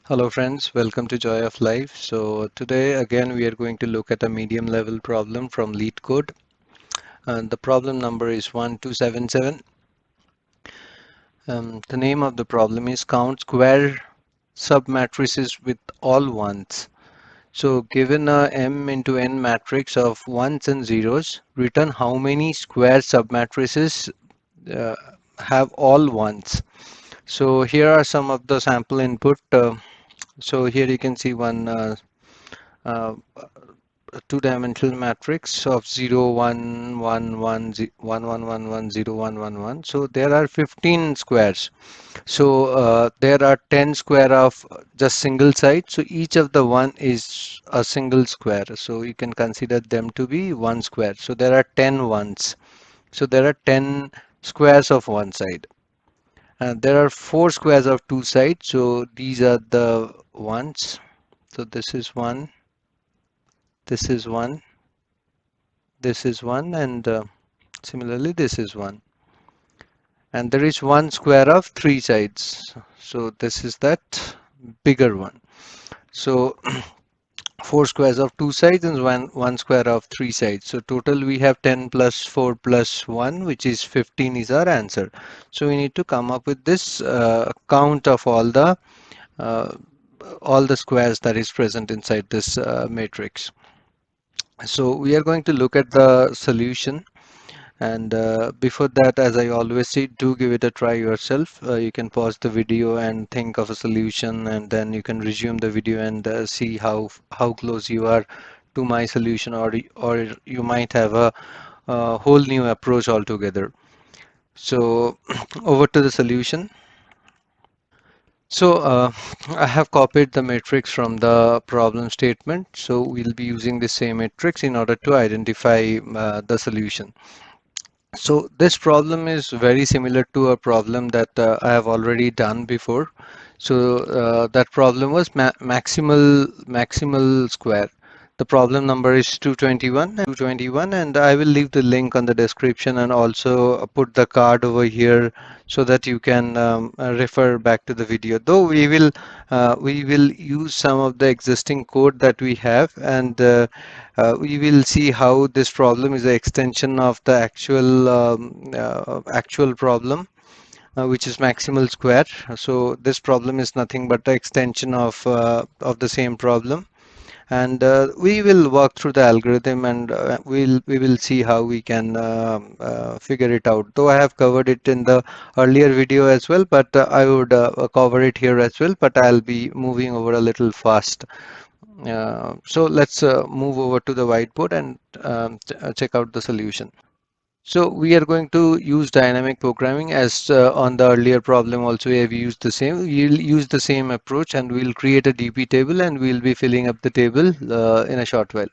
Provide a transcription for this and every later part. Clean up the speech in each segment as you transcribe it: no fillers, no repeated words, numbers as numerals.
Hello friends, welcome to Joy of Life. So today again we are going to look at a medium level problem from Leetcode, and the problem number is 1277. The name of the problem is count square submatrices with all ones. So given a m into n matrix of ones and zeros, return how many square submatrices uh, have all ones. So here are some of the sample input. So here you can see one uh, two-dimensional matrix of 0, 1, 1, 1, 1, 1, 1, 1, 0, 1, 1, 1. So there are 15 squares. So there are 10 square of just single side. So each of the one is a single square. So you can consider them to be one square. So there are 10 ones. So there are 10 squares of one side. And there are 4 squares of two sides. So these are the ones. So this is one, this is one, this is one, and similarly this is one. And there is one square of three sides. So this is that bigger one. So four squares of two sides and one square of three sides. So total we have 10 plus 4 plus 1, which is 15 is our answer. So we need to come up with this count of uh, all the squares that is present inside this matrix. So we are going to look at the solution. And before that, as I always say, do give it a try yourself. You can pause the video and think of a solution, and then you can resume the video and see how close you are to my solution, or you might have a whole new approach altogether. So over to the solution. So I have copied the matrix from the problem statement. So we'll be using the same matrix in order to identify the solution. So this problem is very similar to a problem that I have already done before. So that problem was maximal square. The problem number is 221, and I will leave the link on the description and also put the card over here so that you can refer back to the video. Though we will use some of the existing code that we have, and we will see how this problem is an extension of the actual problem, which is maximal square. So this problem is nothing but the extension of the same problem, and we will walk through the algorithm, and we will see how we can figure it out. Though I have covered it in the earlier video as well, but I would cover it here as well, but I'll be moving over a little fast. So let's move over to the whiteboard and check out the solution. So we are going to use dynamic programming as on the earlier problem also we have used the same. We'll use the same approach, and we'll create a DP table, and we'll be filling up the table in a short while.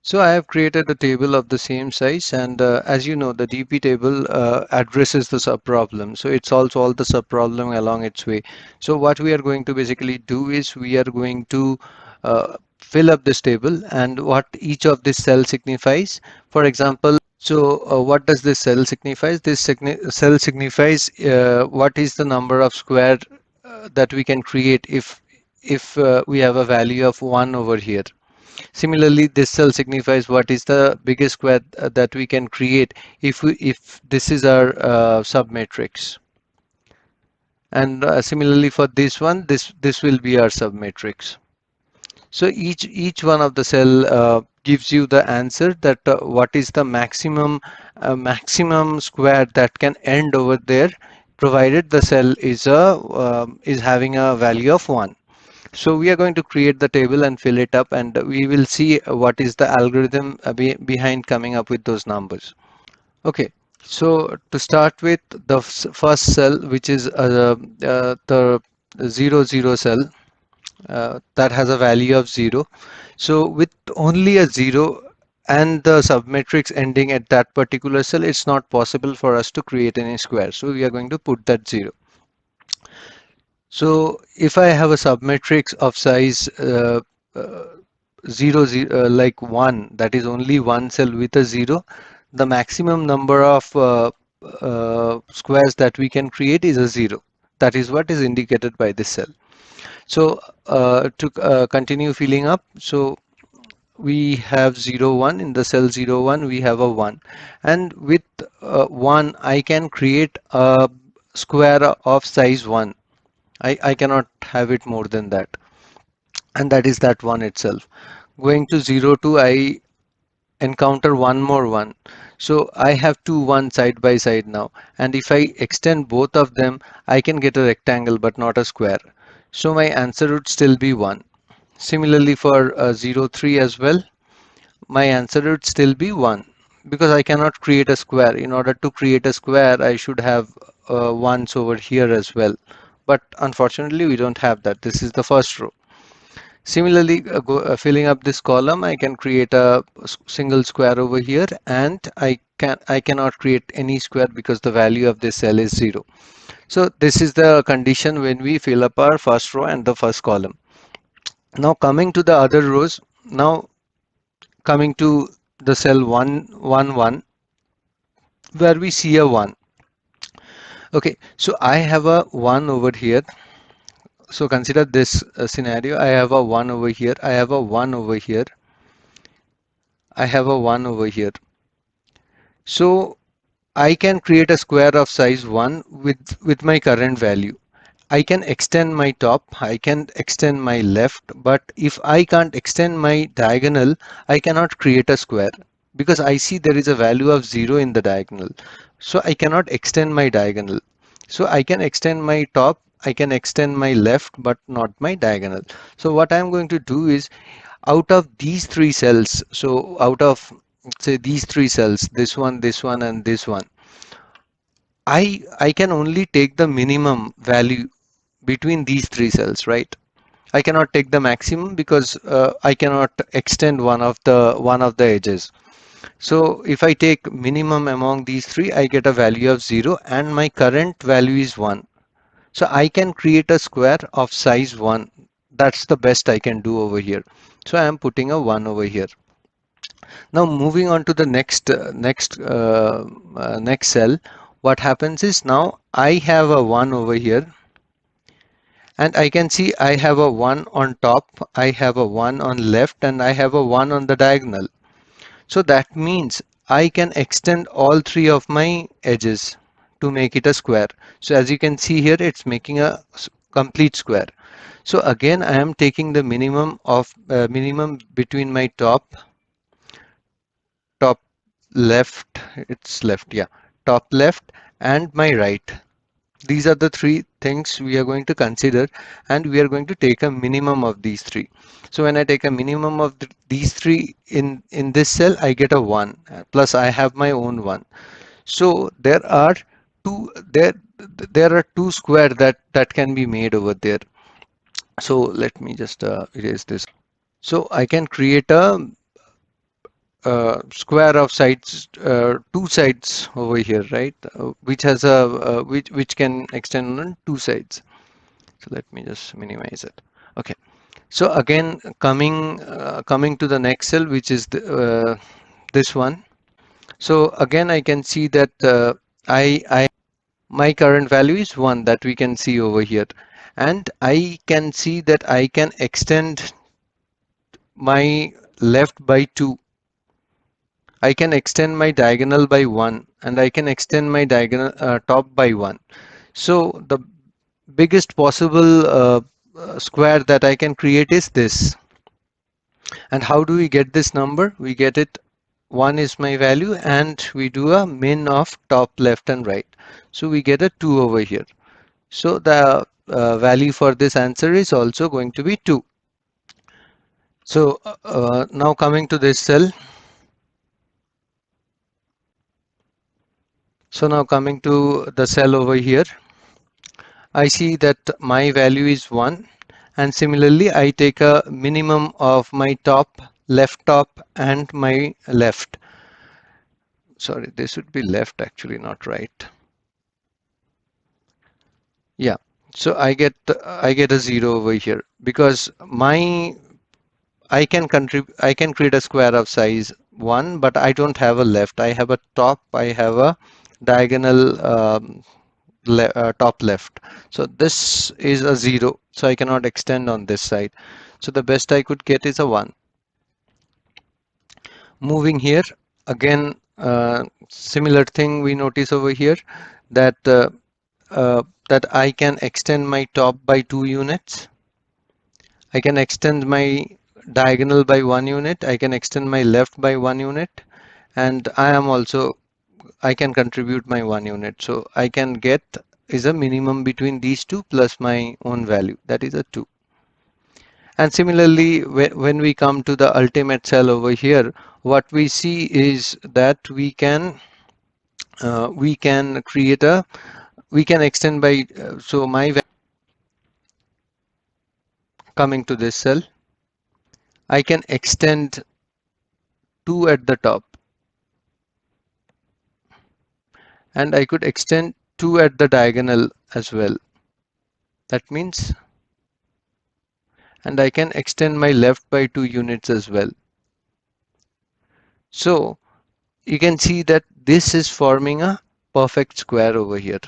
So I have created a table of the same size, and as you know, the DP table addresses the subproblem. So it solves all the subproblem along its way. So what we are going to basically do is we are going to fill up this table and what each of this cell signifies. For example, so what does this cell signifies? This cell signifies what is the number of square that we can create if we have a value of 1 over here. Similarly, this cell signifies what is the biggest square that we can create if this is our submatrix. And similarly for this one, this will be our submatrix. So each one of the cell gives you the answer that what is the maximum square that can end over there, provided the cell is having a value of 1. So we are going to create the table and fill it up, and we will see what is the algorithm behind coming up with those numbers. Okay, so to start with, the first cell, which is the 00 cell, that has a value of 0. So with only a 0 and the submatrix ending at that particular cell, it's not possible for us to create any square. So we are going to put that 0. So if I have a submatrix of size 0, like 1, that is only one cell with a 0, the maximum number of squares that we can create is a 0. That is what is indicated by this cell. So to continue filling up, so we have 0 1 in the cell 0 1, we have a 1, and with 1 I can create a square of size 1. I cannot have it more than that, and that is that 1 itself. Going to 0 2, I encounter one more 1. So I have two 1 side by side now, and if I extend both of them, I can get a rectangle but not a square. So my answer would still be 1. Similarly for 0 3 as well, my answer would still be 1, because I cannot create a square. In order to create a square, I should have ones over here as well. But unfortunately, we don't have that. This is the first row. Similarly, filling up this column, I can create a single square over here, and I cannot create any square because the value of this cell is 0. So this is the condition when we fill up our first row and the first column. Now coming to the other rows, now coming to the cell 1 1 1, where we see a 1. Okay, so I have a 1 over here. So consider this scenario. I have a 1 over here. I have a 1 over here. I have a 1 over here. So I can create a square of size 1 with my current value. I can extend my top, I can extend my left, but if I can't extend my diagonal, I cannot create a square, because I see there is a value of 0 in the diagonal. So I cannot extend my diagonal. So I can extend my top, I can extend my left, but not my diagonal. So what I'm going to do is, out of these three cells, so out of say these three cells, this one, and this one, I can only take the minimum value between these three cells, right? I cannot take the maximum because I cannot extend one of the edges. So if I take minimum among these three, I get a value of 0, and my current value is 1. So I can create a square of size 1. That's the best I can do over here. So I am putting a 1 over here. Now moving on to the next cell, what happens is, now I have a 1 over here, and I can see I have a 1 on top, I have a 1 on left, and I have a 1 on the diagonal. So that means I can extend all three of my edges to make it a square. So as you can see here, it's making a complete square. So again, I am taking the minimum between my top left, it's left, yeah, top left, and my right. These are the three things we are going to consider, and we are going to take a minimum of these three. So when I take a minimum of these three in this cell, I get a 1, plus I have my own 1. So two there there are two square that can be made over there. So let me just erase this. So I can create a square of sides, two sides over here, right? Which has a which can extend on two sides. So let me just minimize it. Okay. So again, coming to the next cell, which is this one. So again, I can see that I my current value is 1, that we can see over here, and I can see that I can extend my left by 2. I can extend my diagonal by 1, and I can extend my diagonal top by 1. So the biggest possible square that I can create is this. And how do we get this number? We get it, 1 is my value, and we do a min of top, left, and right. So we get a 2 over here. So the value for this answer is also going to be 2. So now coming to this cell. So now coming to the cell over here, I see that my value is 1, and similarly I take a minimum of my top, left top, and my left. Sorry, this would be left actually, not right. Yeah, so I get a 0 over here, because my I can create a square of size 1, but I don't have a left. I have a top, I have a diagonal top left. So this is a 0, so I cannot extend on this side. So the best I could get is a 1. Moving here, again, similar thing we notice over here, that that I can extend my top by 2 units. I can extend my diagonal by 1 unit. I can extend my left by 1 unit, and I can contribute my 1 unit. So I can get is a minimum between these two plus my own value, that is a 2. And similarly, when we come to the ultimate cell over here, what we see is that we can create a we can extend by so my coming to this cell, I can extend 2 at the top, and I could extend 2 at the diagonal as well. That means, and I can extend my left by 2 units as well. So you can see that this is forming a perfect square over here.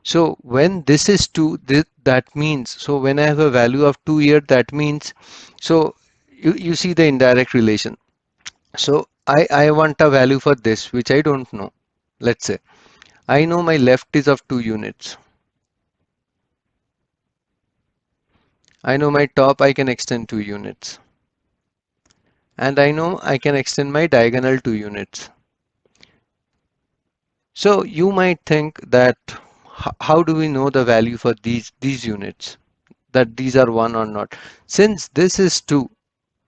So when this is 2, that means, so when I have a value of 2 here, that means, so you see the indirect relation. So I want a value for this, which I don't know. Let's say I know my left is of 2 units. I know my top I can extend 2 units. And I know I can extend my diagonal 2 units. So you might think that how do we know the value for these units, that these are 1 or not? Since this is 2,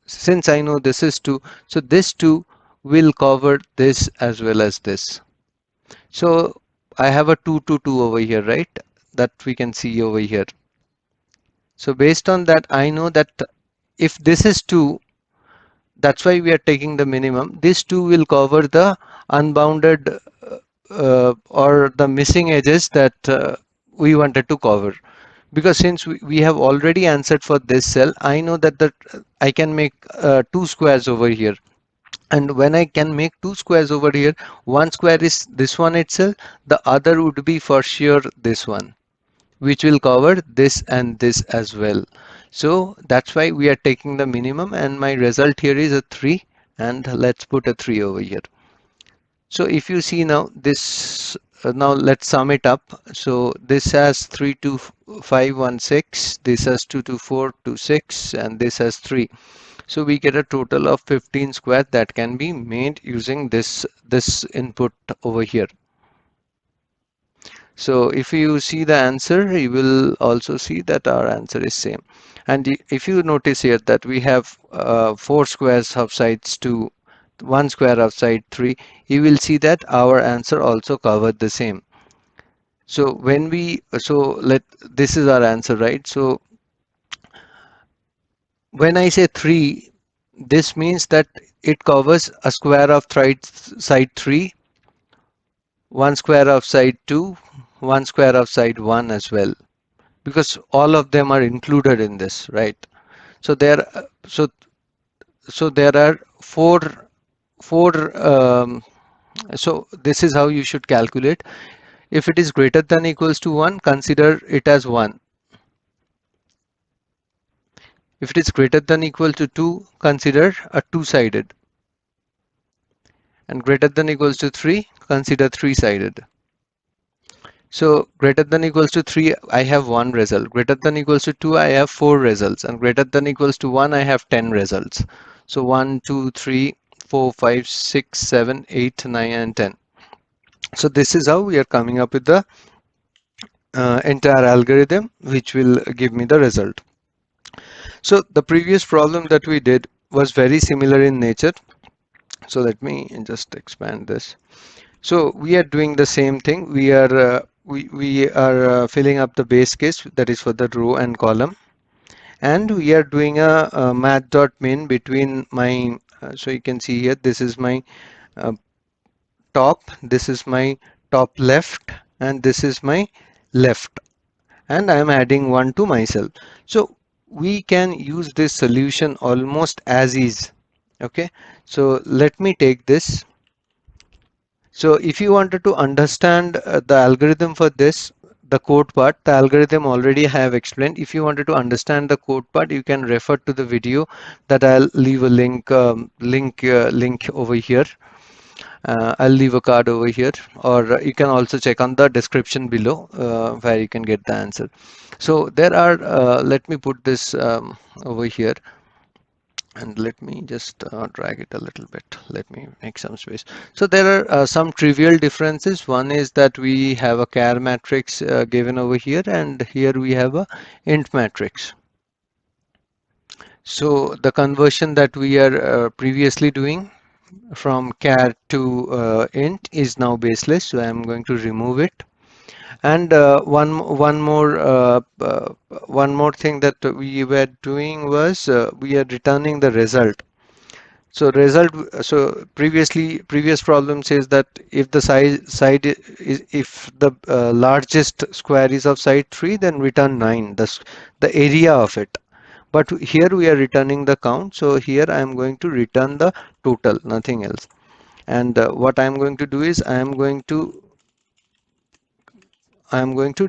since I know this is 2, so this 2 will cover this as well as this. So I have a 2 to 2 over here, right? That we can see over here. So based on that, I know that if this is 2, that's why we are taking the minimum. This 2 will cover the unbounded or the missing edges that we wanted to cover. Because since we have already answered for this cell, I know that I can make 2 squares over here. And when I can make 2 squares over here, one square is this one itself, the other would be for sure this one, which will cover this and this as well. So that's why we are taking the minimum, and my result here is a 3, and let's put a 3 over here. So if you see now this, now let's sum it up. So this has 32516, this has 22426, and this has 3. So we get a total of 15 square that can be made using this input over here. So if you see the answer, you will also see that our answer is same. And if you notice here that we have 4 squares of sides 2, 1 square of side 3, you will see that our answer also covered the same. So when we, this is our answer, right? So when I say 3, this means that it covers a square of side 3, 1 square of side 2, 1 square of side 1 as well, because all of them are included in this, right? So there, so there are four. So this is how you should calculate. If it is greater than equals to 1, consider it as 1. If it is greater than equal to 2, consider a two-sided. And greater than equals to 3, consider three-sided. So greater than equals to 3, I have one result. Greater than equals to 2, I have 4 results. And greater than equals to 1, I have 10 results. So 1, 2, 3, 4, 5, 6, 7, 8, 9, and 10. So this is how we are coming up with the entire algorithm, which will give me the result. So the previous problem that we did was very similar in nature. So let me just expand this. So we are doing the same thing. We are filling up the base case, that is for the row and column, and we are doing a math.min between my. So you can see here, this is my uh, top, this is my top left, and this is my left, and I am adding 1 to myself. So we can use this solution almost as is. Okay, so let me take this. So if you wanted to understand the algorithm for this, the code part, the algorithm already I have explained. If you wanted to understand the code part, you can refer to the video that I'll leave a link over here. I'll leave a card over here, or you can also check on the description below where you can get the answer. So there are, let me put this over here. And let me just drag it a little bit. Let me make some space. So there are some trivial differences. One is that we have a char matrix given over here, and here we have a int matrix. So the conversion that we are previously doing from char to int is now baseless. So I'm going to remove it. And one more thing that we were doing was we are returning the result. So previous problem says that if the if the largest square is of side 3, then return 9, the area of it. But here we are returning the count, so here I am going to return the total, nothing else. And what I am going to do is I am going to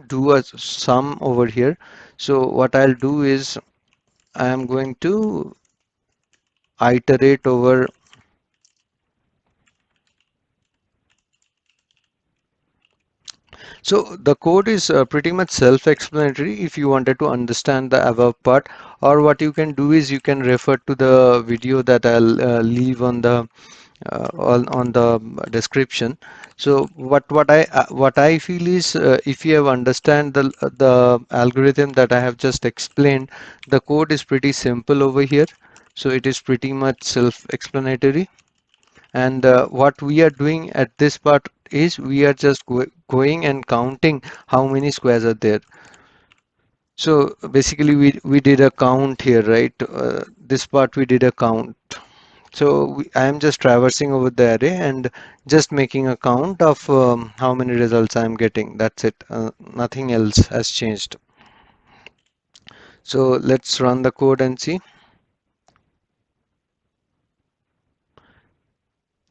do a sum over here. So what I'll do is I am going to iterate over. So the code is pretty much self-explanatory if you wanted to understand the above part, or what you can do is you can refer to the video that I'll leave on the on the description. So what I feel is if you have understand the algorithm that I have just explained, the code is pretty simple over here. So it is pretty much self-explanatory. And what we are doing at this part is we are just going and counting how many squares are there. So basically we did a count here, right? This part we did a count. So I am just traversing over the array and just making a count of how many results I am getting. That's it. Nothing else has changed. So let's run the code and see.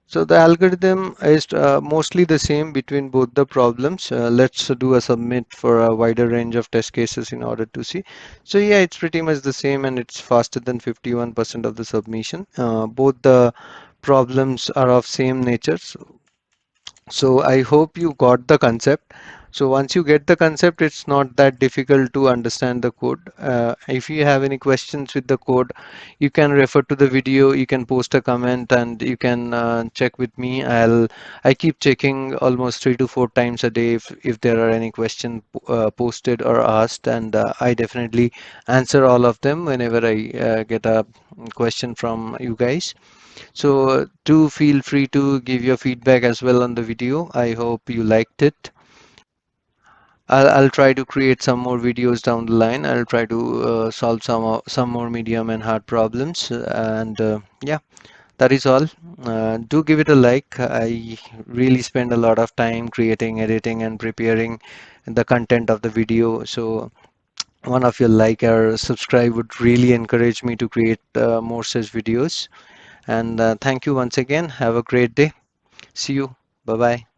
So the algorithm is mostly the same between both the problems. Let's do a submit for a wider range of test cases in order to see. So yeah, it's pretty much the same, and it's faster than 51% of the submission. Both the problems are of same nature. So I hope you got the concept. So once you get the concept, it's not that difficult to understand the code. If you have any questions with the code, you can refer to the video, you can post a comment, and you can check with me. I keep checking almost 3 to 4 times a day if there are any questions posted or asked, and I definitely answer all of them whenever I get a question from you guys. So do feel free to give your feedback as well on the video. I hope you liked it. I'll try to create some more videos down the line. I'll try to solve some more medium and hard problems. And yeah, that is all. Do give it a like. I really spend a lot of time creating, editing, and preparing the content of the video. So one of your like or subscribe would really encourage me to create more such videos. And thank you once again. Have a great day. See you. Bye bye.